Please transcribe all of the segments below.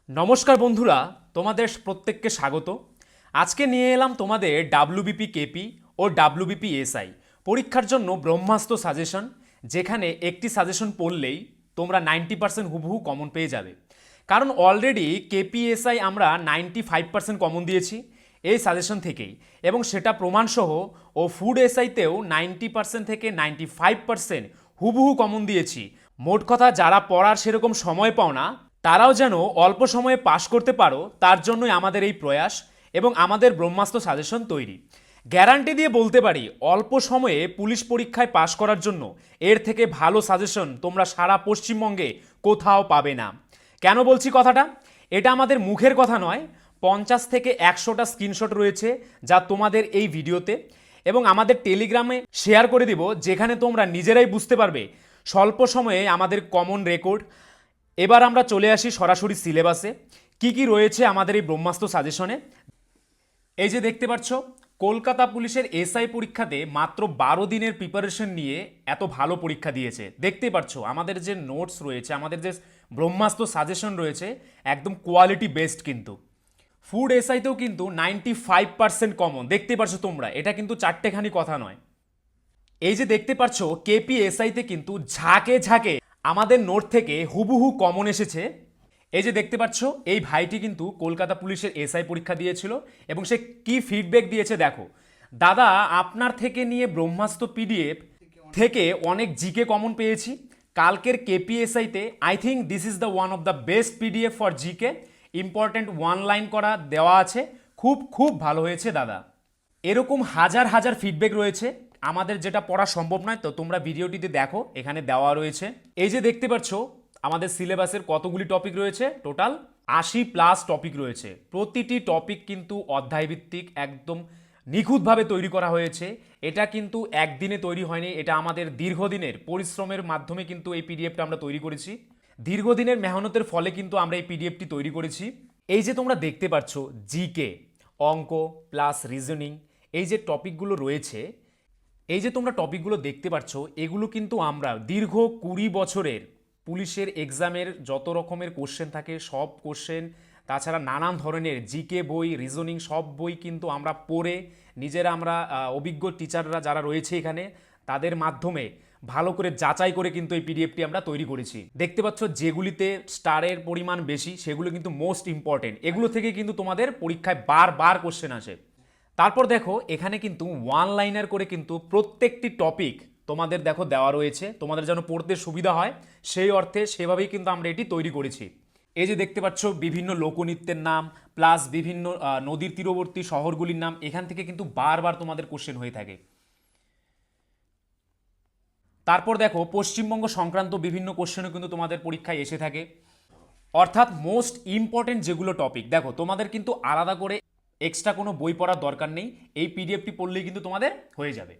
নমস্কার বন্ধুরা, তোমাদের প্রত্যেককে স্বাগত। আজকে নিয়ে এলাম তোমাদের ডাব্লিউবিপি কেপি ও ডাব্লিউবিপি এসআই পরীক্ষার জন্য ব্রহ্মাস্ত্র সাজেশন, যেখানে একটি সাজেশন পড়লেই তোমরা 90% হুবহু কমন পেয়ে যাবে। কারণ অলরেডি কেপি এসআই আমরা 95% কমন দিয়েছি এই সাজেশন থেকেই, এবং সেটা প্রমাণসহ। ও ফুড এসআইতেও 90% থেকে 95% হুবহু কমন দিয়েছি। মোট কথা, যারা পড়ার সেরকম সময় পাও না তারাও যেন অল্প সময়ে পাশ করতে পারো, তার জন্যই আমাদের এই প্রয়াস এবং আমাদের ব্রহ্মাস্ত্র সাজেশন তৈরি। গ্যারান্টি দিয়ে বলতে পারি, অল্প সময়ে পুলিশ পরীক্ষায় পাশ করার জন্য এর থেকে ভালো সাজেশন তোমরা সারা পশ্চিমবঙ্গে কোথাও পাবে না। কেন বলছি কথাটা? এটা আমাদের মুখের কথা নয়, 50 থেকে 100টা স্ক্রিনশট রয়েছে যা তোমাদের এই ভিডিওতে, এবং আমাদের টেলিগ্রামে শেয়ার করে দিব, যেখানে তোমরা নিজেরাই বুঝতে পারবে স্বল্প সময়ে আমাদের কমন রেকর্ড। এবার আমরা চলে আসি সরাসরি সিলেবাসে, কি কি রয়েছে আমাদের এই ব্রহ্মাস্ত্র সাজেশনে। এই যে দেখতে পাচ্ছ, কলকাতা পুলিশের এসআই পরীক্ষাতে মাত্র 12 দিনের প্রিপারেশন নিয়ে এত ভালো পরীক্ষা দিয়েছে। দেখতেই পাচ্ছ আমাদের যে নোটস রয়েছে, আমাদের যে ব্রহ্মাস্ত্র সাজেশন রয়েছে, একদম কোয়ালিটি বেস্ট। কিন্তু ফুড এসআইতেও কিন্তু 95% কমন দেখতে পাচ্ছ তোমরা, এটা কিন্তু চারটেখানি কথা নয়। এই যে দেখতে পাচ্ছ কেপিএসআইতে কিন্তু ঝাঁকে ঝাঁকে আমাদের নোট থেকে হুবহু কমন এসেছে। এই যে দেখতে পাচ্ছ, এই ভাইটি কিন্তু কলকাতা পুলিশের এসআই পরীক্ষা দিয়েছিল এবং সে কি ফিডব্যাক দিয়েছে দেখো। দাদা, আপনার থেকে নিয়ে ব্রহ্মাস্ত্র পিডিএফ থেকে অনেক জিকে কমন পেয়েছি। কালকের কেপিএসআইতে I think this is the one of the best PDF for GK. Important one line করা দেওয়া আছে, খুব খুব ভালো হয়েছে দাদা। এরকম হাজার হাজার ফিডব্যাক রয়েছে। আমাদের যেটা পড়া সম্ভব নয়, তো তোমরা ভিডিওটিতে দেখো, এখানে দেওয়া রয়েছে। এই যে দেখতে পাচ্ছ আমাদের সিলেবাসের কতগুলি টপিক রয়েছে, টোটাল 80+ টপিক রয়েছে। প্রতিটি টপিক কিন্তু অধ্যায়ভিত্তিক, একদম নিখুঁতভাবে তৈরি করা হয়েছে। এটা কিন্তু একদিনে তৈরি হয়নি, এটা আমাদের দীর্ঘদিনের পরিশ্রমের মাধ্যমে কিন্তু এই পিডিএফটা আমরা তৈরি করেছি। দীর্ঘদিনের মেহনতের ফলে কিন্তু আমরা এই পিডিএফটি তৈরি করেছি। এই যে তোমরা দেখতে পাচ্ছ জিকে, অঙ্ক প্লাস রিজনিং, এই যে টপিকগুলো রয়েছে, এই যে তোমরা টপিকগুলো দেখতে পাচ্ছ, এগুলো কিন্তু আমরা দীর্ঘ 20 বছরের পুলিশের এক্সামের যত রকমের কোশ্চেন থাকে সব কোশ্চেন, তাছাড়া নানান ধরনের জিকে বই, রিজনিং সব বই কিন্তু আমরা পড়ে নিজেরা, আমরা অভিজ্ঞ টিচাররা যারা রয়েছে এখানে, তাদের মাধ্যমে ভালো করে যাচাই করে কিন্তু এই পিডিএফটি আমরা তৈরি করেছি। দেখতে পাচ্ছ যেগুলিতে স্টারের পরিমাণ বেশি সেগুলো কিন্তু মোস্ট ইম্পর্টেন্ট, এগুলো থেকে কিন্তু তোমাদের পরীক্ষায় বারবার কোশ্চেন আসে। তারপর দেখো এখানে কিন্তু ওয়ান লাইনার করে কিন্তু প্রত্যেকটি টপিক তোমাদের দেখো দেওয়া রয়েছে, তোমাদের যেন পড়তে সুবিধা হয় সেই অর্থে সেভাবেই কিন্তু আমরা এটি তৈরি করেছি। এই যে দেখতে পাচ্ছ বিভিন্ন লোকনৃত্যের নাম প্লাস বিভিন্ন নদীর তীরবর্তী শহরগুলির নাম, এখান থেকে কিন্তু বারবার তোমাদের কোশ্চেন হয়ে থাকে। তারপর দেখো পশ্চিমবঙ্গ সংক্রান্ত বিভিন্ন কোশ্চেনও কিন্তু তোমাদের পরীক্ষায় এসে থাকে। অর্থাৎ মোস্ট ইম্পর্টেন্ট যেগুলো টপিক, দেখো তোমাদের কিন্তু আলাদা করে এক্সট্রা কোনো বই পড়ার দরকার নেই, এই পিডিএফটি পড়লেই কিন্তু তোমাদের হয়ে যাবে।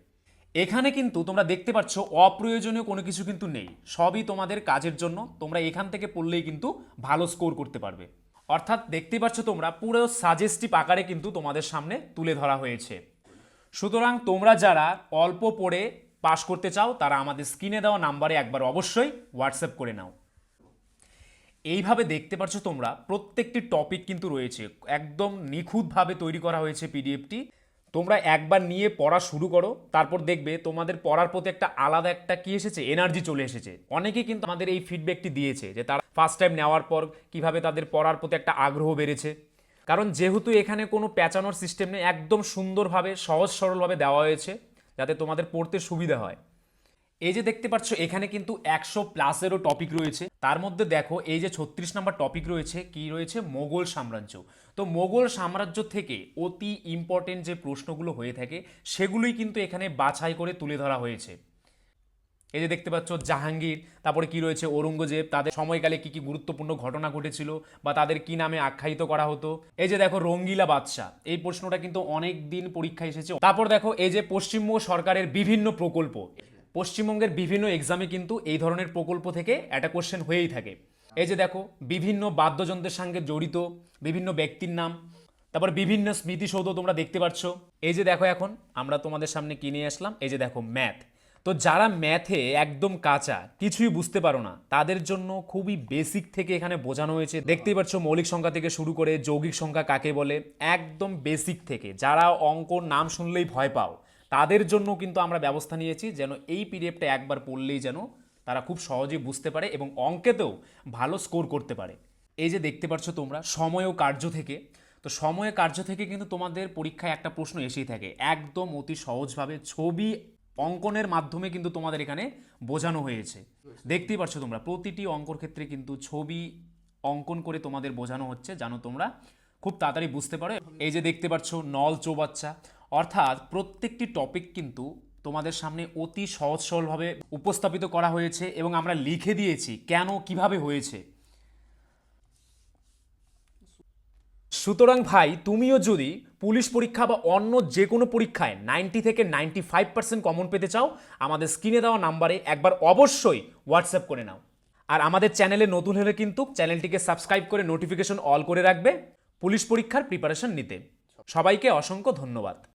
এখানে কিন্তু তোমরা দেখতে পাচ্ছ অপ্রয়োজনীয় কোনো কিছু কিন্তু নেই, সবই তোমাদের কাজের জন্য। তোমরা এখান থেকে পড়লেই কিন্তু ভালো স্কোর করতে পারবে। অর্থাৎ দেখতে পাচ্ছ তোমরা পুরো সাজেস্টিভ আকারে কিন্তু তোমাদের সামনে তুলে ধরা হয়েছে। সুতরাং তোমরা যারা অল্প পড়ে পাশ করতে চাও তারা আমাদের স্ক্রিনে দেওয়া নাম্বারে একবার অবশ্যই হোয়াটসঅ্যাপ করে নাও। এইভাবে দেখতে পাচ্ছ তোমরা প্রত্যেকটি টপিক কিন্তু রয়েছে, একদম নিখুঁতভাবে তৈরি করা হয়েছে পিডিএফটি। তোমরা একবার নিয়ে পড়া শুরু করো, তারপর দেখবে তোমাদের পড়ার প্রতি একটা আলাদা একটা কি এসেছে, এনার্জি চলে এসেছে। অনেকেই কিন্তু আমাদের এই ফিডব্যাকটি দিয়েছে যে তারা ফার্স্ট টাইম নেওয়ার পর কিভাবে তাদের পড়ার প্রতি একটা আগ্রহ বেড়েছে। কারণ যেহেতু এখানে কোনো প্যাঁচানোর সিস্টেম নেই, একদম সুন্দরভাবে সহজ সরলভাবে দেওয়া হয়েছে যাতে তোমাদের পড়তে সুবিধা হয়। এই যে দেখতে পাচ্ছ এখানে কিন্তু 100+-এরও টপিক রয়েছে। তার মধ্যে দেখো এই যে 36 নম্বর টপিক রয়েছে, কি রয়েছে, মোগল সাম্রাজ্য। তো মোগল সাম্রাজ্য থেকে অতি ইম্পর্টেন্ট যে প্রশ্নগুলো হয়ে থাকে সেগুলোই কিন্তু এখানে বাছাই করে তুলে ধরা হয়েছে। এই যে দেখতে পাচ্ছ জাহাঙ্গীর, তারপরে কি রয়েছে ঔরঙ্গজেব, তাদের সময়কালে কি কি গুরুত্বপূর্ণ ঘটনা ঘটেছিল বা তাদের কি নামে আখ্যায়িত করা হতো। এই যে দেখো রঙ্গিলা বাদশাহ, এই প্রশ্নটা কিন্তু অনেক দিন পরীক্ষায় এসেছে। তারপর দেখো এই যে পশ্চিমবঙ্গ সরকারের বিভিন্ন প্রকল্প, পশ্চিমবঙ্গের বিভিন্ন এক্সামে কিন্তু এই ধরনের প্রকল্প থেকে একটা কোশ্চেন হয়েই থাকে। এই যে দেখো বিভিন্ন বাদ্যযন্ত্রের সঙ্গে জড়িত বিভিন্ন ব্যক্তির নাম, তারপর বিভিন্ন স্মৃতিসৌধ তোমরা দেখতে পাচ্ছ। এই যে দেখো এখন আমরা তোমাদের সামনে কি নিয়ে আসলাম, এই যে দেখো ম্যাথ। তো যারা ম্যাথে একদম কাঁচা, কিছুই বুঝতে পারো না, তাদের জন্য খুবই বেসিক থেকে এখানে বোঝানো হয়েছে। দেখতেই পাচ্ছ মৌলিক সংখ্যা থেকে শুরু করে যৌগিক সংখ্যা কাকে বলে, একদম বেসিক থেকে। যারা অঙ্কর নাম শুনলেই ভয় পাও, তাদের জন্য কিন্তু আমরা ব্যবস্থা নিয়েছি যেন এই পিডিএফটা একবার পড়লেই যেন তারা খুব সহজেই বুঝতে পারে এবং অঙ্কেতেও ভালো স্কোর করতে পারে। এই যে দেখতে পাচ্ছ তোমরা সময় ও কার্য থেকে, তো সময় কার্য থেকে কিন্তু তোমাদের পরীক্ষায় একটা প্রশ্ন এসেই থাকে, একদম অতি সহজভাবে ছবি অঙ্কনের মাধ্যমে কিন্তু তোমাদের এখানে বোঝানো হয়েছে। দেখতেই পাচ্ছ তোমরা প্রতিটি অঙ্কর ক্ষেত্রে কিন্তু ছবি অঙ্কন করে তোমাদের বোঝানো হচ্ছে, জানো তোমরা খুব তাড়াতাড়ি বুঝতে পারো। এই যে দেখতে পাচ্ছ নল চৌবাচ্চা, অর্থাৎ প্রত্যেকটি টপিক কিন্তু তোমাদের সামনে অতি সহজ সরলভাবে উপস্থাপিত করা হয়েছে এবং আমরা লিখে দিয়েছি কেন কিভাবে হয়েছে। সুতরাং ভাই, তুমিও যদি পুলিশ পরীক্ষা বা অন্য যে কোনো পরীক্ষায় 90 থেকে 95% কমন পেতে চাও, আমাদের স্ক্রিনে দেওয়া নাম্বারে একবার অবশ্যই হোয়াটসঅ্যাপ করে নাও। আর আমাদের চ্যানেলে নতুন হলে কিন্তু চ্যানেলটিকে সাবস্ক্রাইব করে নোটিফিকেশন অল করে রাখবে পুলিশ পরীক্ষার প্রিপারেশন নিতে। সবাইকে অসংখ্য ধন্যবাদ।